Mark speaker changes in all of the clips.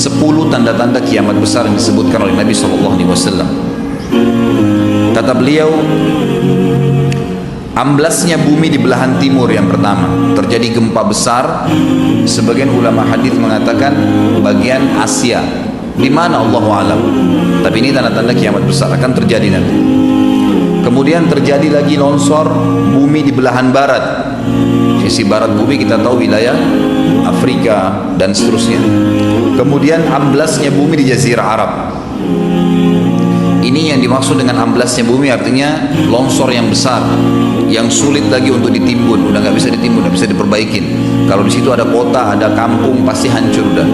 Speaker 1: 10 tanda-tanda kiamat besar yang disebutkan oleh Nabi SAW. Kata beliau, amblasnya bumi di belahan timur yang pertama, terjadi gempa besar. Sebagian ulama hadis mengatakan bagian Asia, di mana Allahu a'lam. Tapi ini tanda-tanda kiamat besar akan terjadi nanti. Kemudian terjadi lagi longsor bumi di belahan barat. Sisi barat bumi kita tahu wilayah Afrika dan seterusnya. Kemudian amblasnya bumi di Jazirah Arab. Ini yang dimaksud dengan amblasnya bumi, artinya longsor yang besar, yang sulit lagi untuk ditimbun, udah nggak bisa ditimbun, nggak bisa diperbaikin. Kalau di situ ada kota, ada kampung, pasti hancur udah.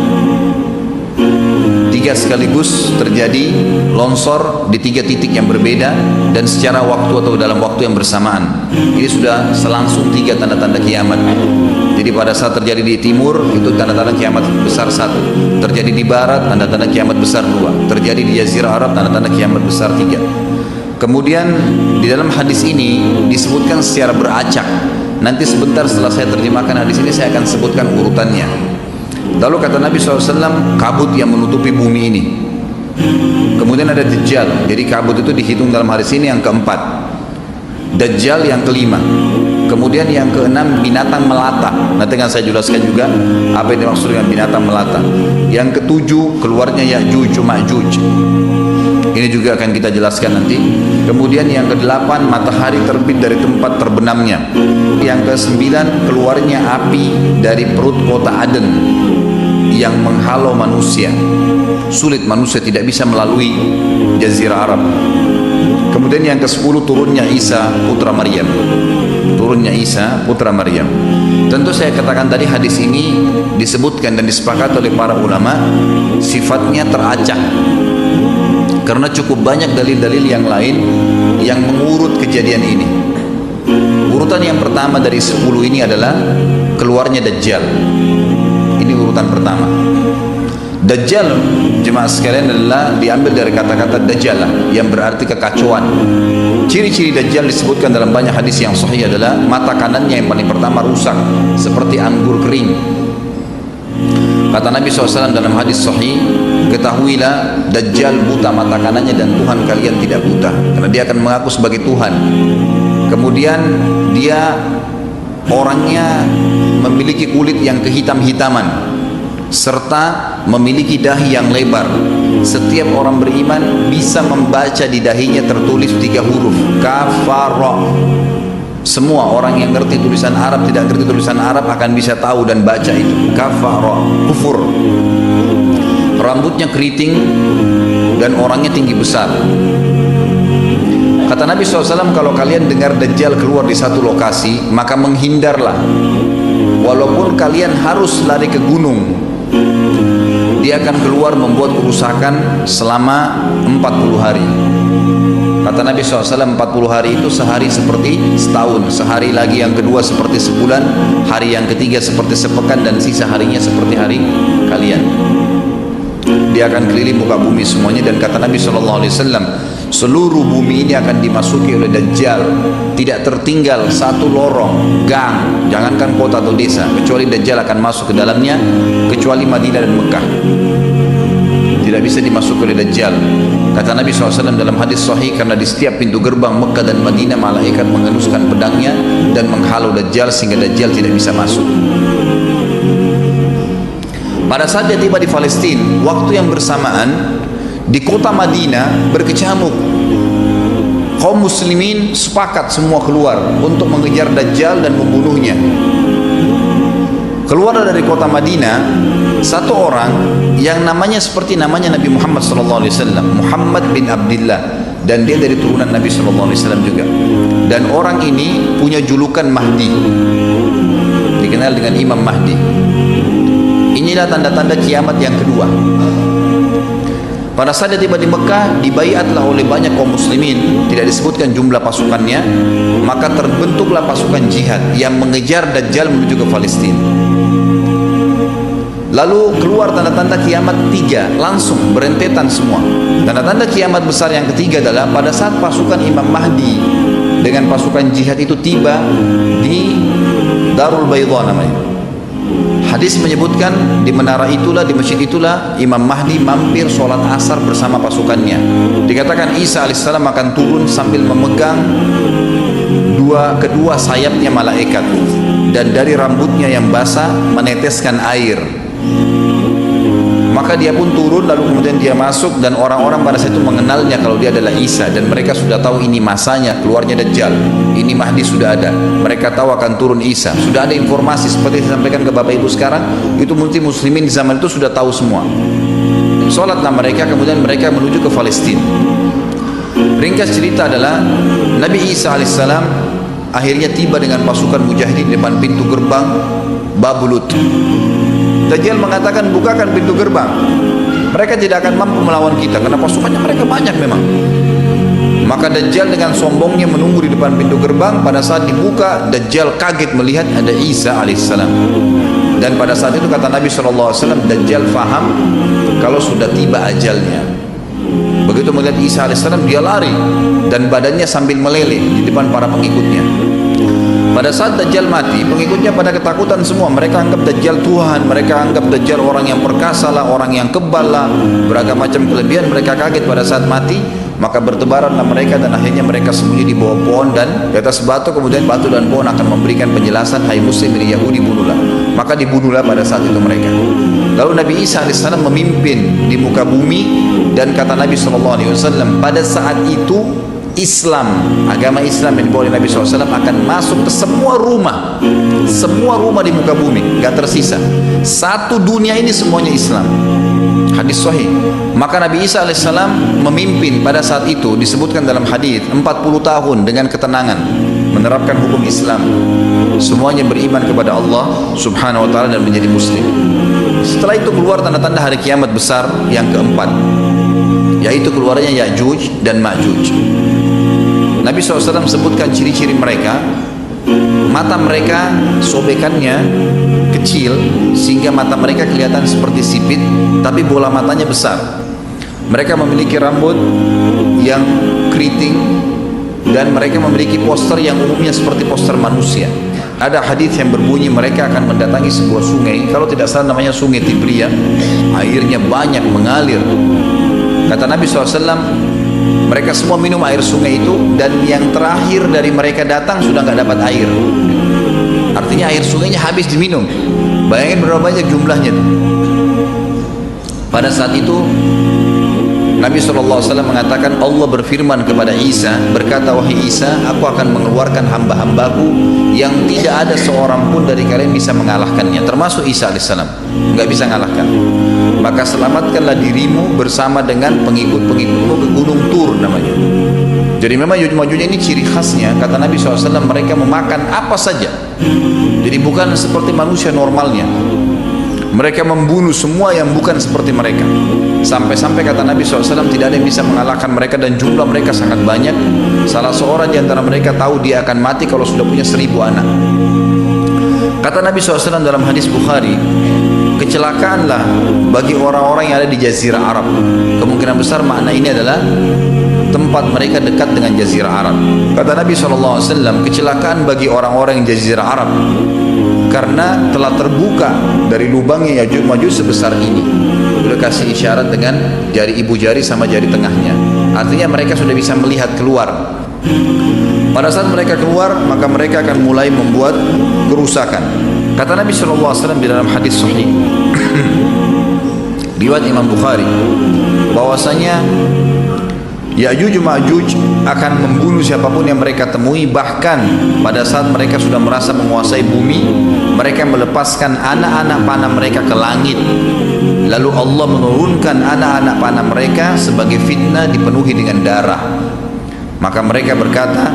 Speaker 1: 3 sekaligus terjadi longsor di 3 titik yang berbeda dan secara waktu atau dalam waktu yang bersamaan. Ini sudah selangsung 3 tanda-tanda kiamat. Jadi pada saat terjadi di timur itu tanda-tanda kiamat besar 1, terjadi di barat tanda-tanda kiamat besar 2, terjadi di Jazirah Arab tanda-tanda kiamat besar 3. Kemudian di dalam hadis ini disebutkan secara beracak. Nanti sebentar setelah saya terjemahkan hadis ini saya akan sebutkan urutannya. Lalu kata Nabi SAW, kabut yang menutupi bumi ini. Kemudian ada Dajjal. Jadi kabut itu dihitung dalam hadis ini yang keempat. Dajjal yang kelima. Kemudian yang keenam binatang melata. Nanti akan saya jelaskan juga apa yang dimaksud dengan binatang melata. Yang ketujuh keluarnya Ya'juj Ma'juj. Ini juga akan kita jelaskan nanti. Kemudian yang kedelapan matahari terbit dari tempat terbenamnya. Yang kesembilan keluarnya api dari perut kota Aden yang menghalau manusia. Sulit, manusia tidak bisa melalui Jazirah Arab. Kemudian yang ke-10 turunnya Isa putra Maryam. Turunnya Isa putra Maryam. Tentu saya katakan tadi hadis ini disebutkan dan disepakati oleh para ulama sifatnya teracak. Karena cukup banyak dalil-dalil yang lain yang mengurut kejadian ini. Urutan yang pertama dari 10 ini adalah keluarnya Dajjal. Ini urutan pertama. Dajjal, jemaah sekalian, adalah diambil dari kata-kata Dajjalah yang berarti kekacauan. Ciri-ciri Dajjal disebutkan dalam banyak hadis yang sahih adalah mata kanannya yang paling pertama rusak seperti anggur kering. Kata Nabi SAW dalam hadis sahih, ketahuilah Dajjal buta mata kanannya dan Tuhan kalian tidak buta, karena dia akan mengaku sebagai Tuhan. Kemudian dia orangnya memiliki kulit yang kehitam-hitaman serta memiliki dahi yang lebar. Setiap orang beriman bisa membaca di dahinya tertulis 3 huruf kafara. Semua orang yang ngerti tulisan Arab, tidak ngerti tulisan Arab akan bisa tahu dan baca itu kafara, kufur. Rambutnya keriting dan orangnya tinggi besar. Kata Nabi SAW, kalau kalian dengar Dajjal keluar di satu lokasi, maka menghindarlah. Walaupun kalian harus lari ke gunung, dia akan keluar membuat kerusakan selama 40 hari. Kata Nabi SAW, 40 hari itu sehari seperti setahun, sehari lagi yang kedua seperti sebulan, hari yang ketiga seperti sepekan, dan sisa harinya seperti hari kalian. Dia akan keliling muka bumi semuanya. Dan kata Nabi SAW, seluruh bumi ini akan dimasuki oleh Dajjal. Tidak tertinggal satu lorong, gang, jangankan kota atau desa, kecuali Dajjal akan masuk ke dalamnya, kecuali Madinah dan Mekah. Tidak bisa dimasuki oleh Dajjal. Kata Nabi SAW dalam hadis sahih, karena di setiap pintu gerbang Mekah dan Madinah malaikat mengenuskan pedangnya dan menghalau Dajjal sehingga Dajjal tidak bisa masuk. Pada saat dia tiba di Palestina, waktu yang bersamaan di kota Madinah berkecamuk. Kaum muslimin sepakat semua keluar untuk mengejar Dajjal dan membunuhnya. Keluar dari kota Madinah satu orang yang namanya seperti namanya Nabi Muhammad SAW, Muhammad bin Abdullah, dan dia dari turunan Nabi SAW juga. Dan orang ini punya julukan Mahdi, dikenal dengan Imam Mahdi. Inilah tanda-tanda kiamat yang kedua. Pada saat dia tiba di Mekah, dibaiatlah oleh banyak kaum muslimin, tidak disebutkan jumlah pasukannya, maka terbentuklah pasukan jihad yang mengejar Dajjal menuju ke Palestina. Lalu keluar tanda-tanda kiamat 3, langsung berentetan semua. Tanda-tanda kiamat besar yang ketiga adalah pada saat pasukan Imam Mahdi dengan pasukan jihad itu tiba di Darul Baydha namanya. Hadis menyebutkan di menara itulah, di masjid itulah Imam Mahdi mampir sholat asar bersama pasukannya. Dikatakan Isa alaihissalam akan turun sambil memegang kedua sayapnya malaikat, dan dari rambutnya yang basah meneteskan air. Maka dia pun turun, lalu kemudian dia masuk, dan orang-orang pada saat itu mengenalnya kalau dia adalah Isa, dan mereka sudah tahu ini masanya keluarnya Dajjal, ini Mahdi sudah ada. Mereka tahu akan turun Isa, sudah ada informasi seperti yang disampaikan ke Bapak Ibu sekarang. Itu muslimin di zaman itu sudah tahu semua. Sholatlah mereka, kemudian mereka menuju ke Palestina. Ringkas cerita adalah Nabi Isa alaihissalam akhirnya tiba dengan pasukan mujahidin di depan pintu gerbang Babulut. Dajjal mengatakan, bukakan pintu gerbang, mereka tidak akan mampu melawan kita karena pasukannya mereka banyak memang. Maka Dajjal dengan sombongnya menunggu di depan pintu gerbang. Pada saat dibuka, Dajjal kaget melihat ada Isa alaihissalam. Dan pada saat itu kata Nabi SAW, Dajjal faham kalau sudah tiba ajalnya. Begitu melihat Isa alaihissalam, dia lari dan badannya sambil meleleh di depan para pengikutnya. Pada saat Dajjal mati, pengikutnya pada ketakutan semua. Mereka anggap Dajjal Tuhan, mereka anggap Dajjal orang yang perkasa lah, orang yang kebal lah, beragam macam kelebihan. Mereka kaget pada saat mati, maka bertebaranlah mereka, dan akhirnya mereka sembunyi di bawah pohon dan di atas batu. Kemudian batu dan pohon akan memberikan penjelasan, hai muslim ini Yahudi, bunuhlah. Maka dibunuhlah pada saat itu mereka. Lalu Nabi Isa AS memimpin di muka bumi, dan kata Nabi SAW, pada saat itu Islam, agama Islam yang dibawa oleh Nabi SAW akan masuk ke semua rumah di muka bumi, gak tersisa. Satu dunia ini semuanya Islam. Hadis sahih. Maka Nabi Isa alaihissalam memimpin pada saat itu, disebutkan dalam hadis 40 tahun dengan ketenangan menerapkan hukum Islam. Semuanya beriman kepada Allah subhanahu wa ta'ala dan menjadi muslim. Setelah itu keluar tanda-tanda hari kiamat besar yang keempat, yaitu keluarnya Ya'juj dan Ma'juj. Nabi SAW sebutkan ciri-ciri mereka. Mata mereka sobekannya kecil sehingga mata mereka kelihatan seperti sipit, tapi bola matanya besar. Mereka memiliki rambut yang keriting, dan mereka memiliki poster yang umumnya seperti poster manusia. Ada hadis yang berbunyi mereka akan mendatangi sebuah sungai, kalau tidak salah namanya Sungai Tibria, airnya banyak mengalir. Kata Nabi SAW, mereka semua minum air sungai itu, dan yang terakhir dari mereka datang sudah nggak dapat air. Artinya air sungainya habis diminum. Bayangin berapa banyak jumlahnya tuh. Pada saat itu Nabi SAW mengatakan, Allah berfirman kepada Isa, berkata, wahai Isa, aku akan mengeluarkan hamba-hambaku yang tidak ada seorang pun dari kalian bisa mengalahkannya, termasuk Isa alaihissalam, nggak bisa mengalahkan. Maka selamatkanlah dirimu bersama dengan pengikut-pengikutmu ke Gunung Tur namanya. Jadi memang Ya'juj ini ciri khasnya, kata Nabi SAW, mereka memakan apa saja. Jadi bukan seperti manusia normalnya. Mereka membunuh semua yang bukan seperti mereka. Sampai-sampai kata Nabi SAW, tidak ada yang bisa mengalahkan mereka, dan jumlah mereka sangat banyak. Salah seorang di antara mereka tahu dia akan mati kalau sudah punya 1000 anak. Kata Nabi SAW dalam hadis Bukhari, kecelakaanlah bagi orang-orang yang ada di Jazirah Arab. Kemungkinan besar makna ini adalah tempat mereka dekat dengan Jazirah Arab. Kata Nabi SAW, kecelakaan bagi orang-orang yang Jazirah Arab karena telah terbuka dari lubangnya Ya'juj Ma'juj sebesar ini. Sudah kasih isyarat dengan jari ibu jari sama jari tengahnya. Artinya mereka sudah bisa melihat keluar. Pada saat mereka keluar, maka mereka akan mulai membuat kerusakan. Kata Nabi SAW di dalam hadis sahih riwayat Imam Bukhari, bahwasanya Ya'juj Ma'juj akan membunuh siapapun yang mereka temui. Bahkan pada saat mereka sudah merasa menguasai bumi, mereka melepaskan anak-anak panah mereka ke langit. Lalu Allah menurunkan anak-anak panah mereka sebagai fitnah dipenuhi dengan darah. Maka mereka berkata,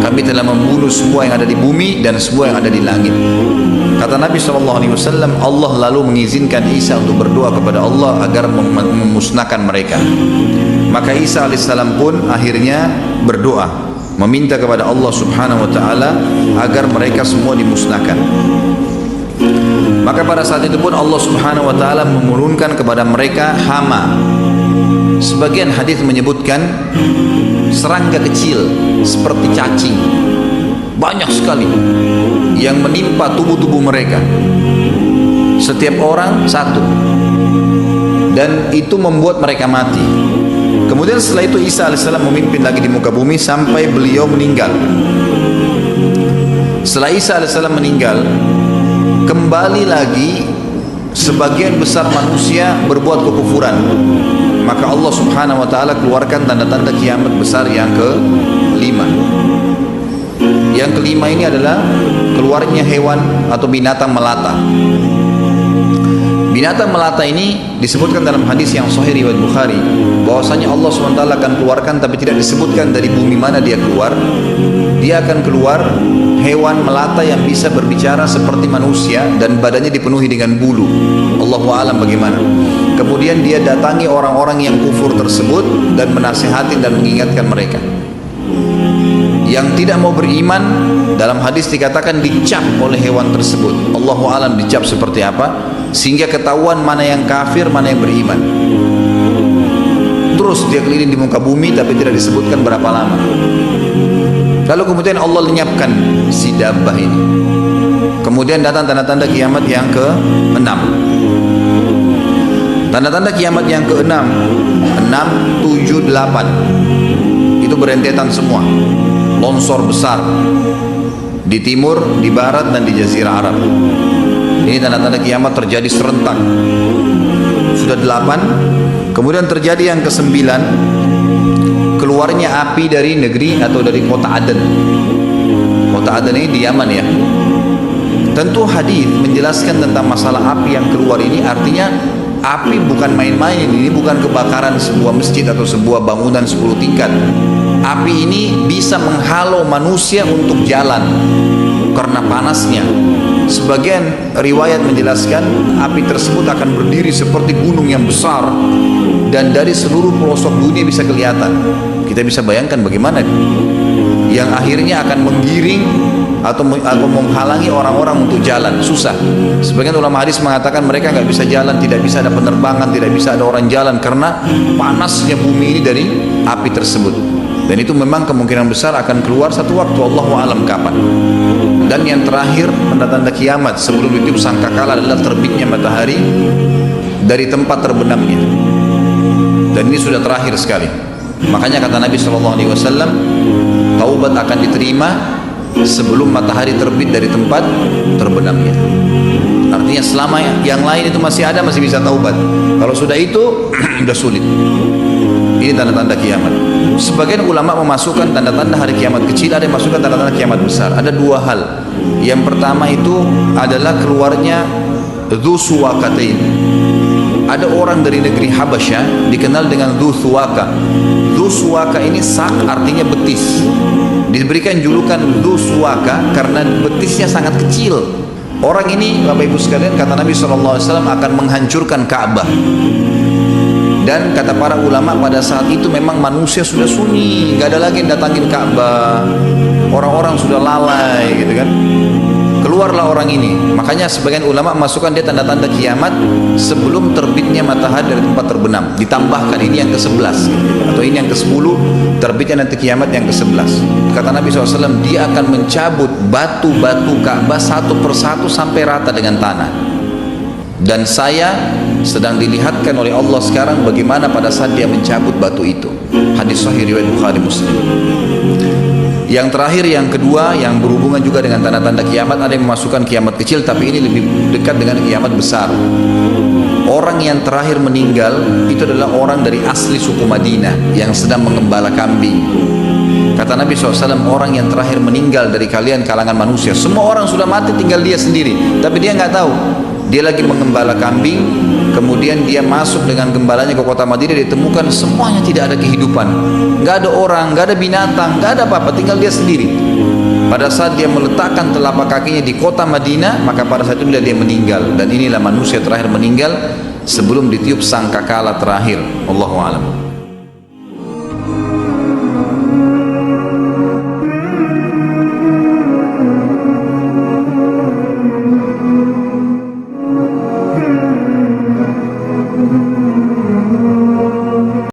Speaker 1: kami telah membunuh semua yang ada di bumi dan semua yang ada di langit. Kata Nabi SAW, Allah lalu mengizinkan Isa untuk berdoa kepada Allah agar memusnahkan mereka. Maka Isa alaihissalam pun akhirnya berdoa, meminta kepada Allah subhanahu wa ta'ala agar mereka semua dimusnahkan. Maka pada saat itu pun Allah subhanahu wa ta'ala menurunkan kepada mereka hama. Sebagian hadis menyebutkan serangga kecil seperti cacing, banyak sekali yang menimpa tubuh-tubuh mereka. Setiap orang satu. Dan itu membuat mereka mati. Kemudian setelah itu Isa alaihissalam memimpin lagi di muka bumi sampai beliau meninggal. Setelah Isa alaihissalam meninggal, kembali lagi sebagian besar manusia berbuat kekufuran. Maka Allah subhanahu wa ta'ala keluarkan tanda-tanda kiamat besar yang kelima. Yang kelima ini adalah keluarnya hewan atau binatang melata. Binatang melata ini disebutkan dalam hadis yang sahih riwayat Bukhari, bahwasanya Allah SWT akan keluarkan, tapi tidak disebutkan dari bumi mana dia keluar. Dia akan keluar hewan melata yang bisa berbicara seperti manusia dan badannya dipenuhi dengan bulu. Allahu a'lam bagaimana. Kemudian dia datangi orang-orang yang kufur tersebut dan menasihati dan mengingatkan mereka. Yang tidak mau beriman, dalam hadis dikatakan dicap oleh hewan tersebut. Allahu a'lam dicap seperti apa, sehingga ketahuan mana yang kafir, mana yang beriman. Terus dia keliling di muka bumi tapi tidak disebutkan berapa lama. Lalu kemudian Allah lenyapkan si dabbah ini. Kemudian datang tanda-tanda kiamat yang ke-6. Tanda-tanda kiamat yang ke-6, 6, 7, 8 itu berentetan semua. Longsor besar di timur, di barat, dan di jazirah Arab. Ini tanda-tanda kiamat terjadi serentak. Sudah 8. Kemudian terjadi yang ke-9, keluarnya api dari negeri atau dari kota Aden. Kota Aden ini di Yaman ya. Tentu hadis menjelaskan tentang masalah api yang keluar ini, artinya api bukan main-main. Ini bukan kebakaran sebuah masjid atau sebuah bangunan 10 tingkat. Api ini bisa menghalau manusia untuk jalan karena panasnya. Sebagian riwayat menjelaskan api tersebut akan berdiri seperti gunung yang besar dan dari seluruh pelosok dunia bisa kelihatan. Kita bisa bayangkan bagaimana, yang akhirnya akan menggiring atau menghalangi orang-orang untuk jalan. Susah. Sebagian ulama hadis mengatakan mereka nggak bisa jalan, tidak bisa ada penerbangan, tidak bisa ada orang jalan karena panasnya bumi ini dari api tersebut. Dan itu memang kemungkinan besar akan keluar satu waktu, Allahu a'lam kapan. Dan yang terakhir, tanda-tanda kiamat sebelum ditiup sangkakala adalah terbitnya matahari dari tempat terbenamnya. Dan ini sudah terakhir sekali. Makanya kata Nabi SAW, taubat akan diterima sebelum matahari terbit dari tempat terbenamnya. Artinya selama yang lain itu masih ada, masih bisa taubat. Kalau sudah itu sudah sulit. Ini tanda-tanda kiamat. Sebagian ulama memasukkan tanda-tanda hari kiamat kecil, ada yang masukkan tanda-tanda kiamat besar. Ada dua hal. Yang pertama itu adalah keluarnya Dzu Suwakatain. Ada orang dari negeri Habasyah dikenal dengan Dzu Suwaka. Dzu Suwaka ini sak artinya betis. Diberikan julukan Dzu Suwaka karena betisnya sangat kecil. Orang ini, Bapak Ibu sekalian, kata Nabi SAW akan menghancurkan Ka'bah. Dan kata para ulama pada saat itu memang manusia sudah sunyi, nggak ada lagi yang datangin Ka'bah. Orang-orang sudah lalai gitu kan. Keluarlah orang ini. Makanya sebagian ulama masukkan dia tanda-tanda kiamat sebelum terbitnya matahari dari tempat terbenam. Ditambahkan ini yang ke-11 gitu. Atau ini yang ke-10, terbitnya nanti kiamat yang ke-11. Kata Nabi SAW, dia akan mencabut batu-batu Ka'bah satu persatu sampai rata dengan tanah. Dan saya sedang dilihatkan oleh Allah sekarang bagaimana pada saat dia mencabut batu itu. Hadis sahih riwayat Bukhari Muslim. Yang terakhir, yang kedua, yang berhubungan juga dengan tanda-tanda kiamat, ada yang memasukkan kiamat kecil, tapi ini lebih dekat dengan kiamat besar. Orang yang terakhir meninggal itu adalah orang dari asli suku Madinah yang sedang mengembala kambing. Kata Nabi SAW, orang yang terakhir meninggal dari kalian kalangan manusia, semua orang sudah mati, tinggal dia sendiri, tapi dia nggak tahu. Dia lagi mengembala kambing, kemudian dia masuk dengan gembalanya ke kota Madinah, ditemukan semuanya tidak ada kehidupan, nggak ada orang, nggak ada binatang, nggak ada apa-apa, tinggal dia sendiri. Pada saat dia meletakkan telapak kakinya di kota Madinah, maka pada saat itu dia meninggal. Dan inilah manusia terakhir meninggal sebelum ditiup sangkakala terakhir. Allahu a'lam.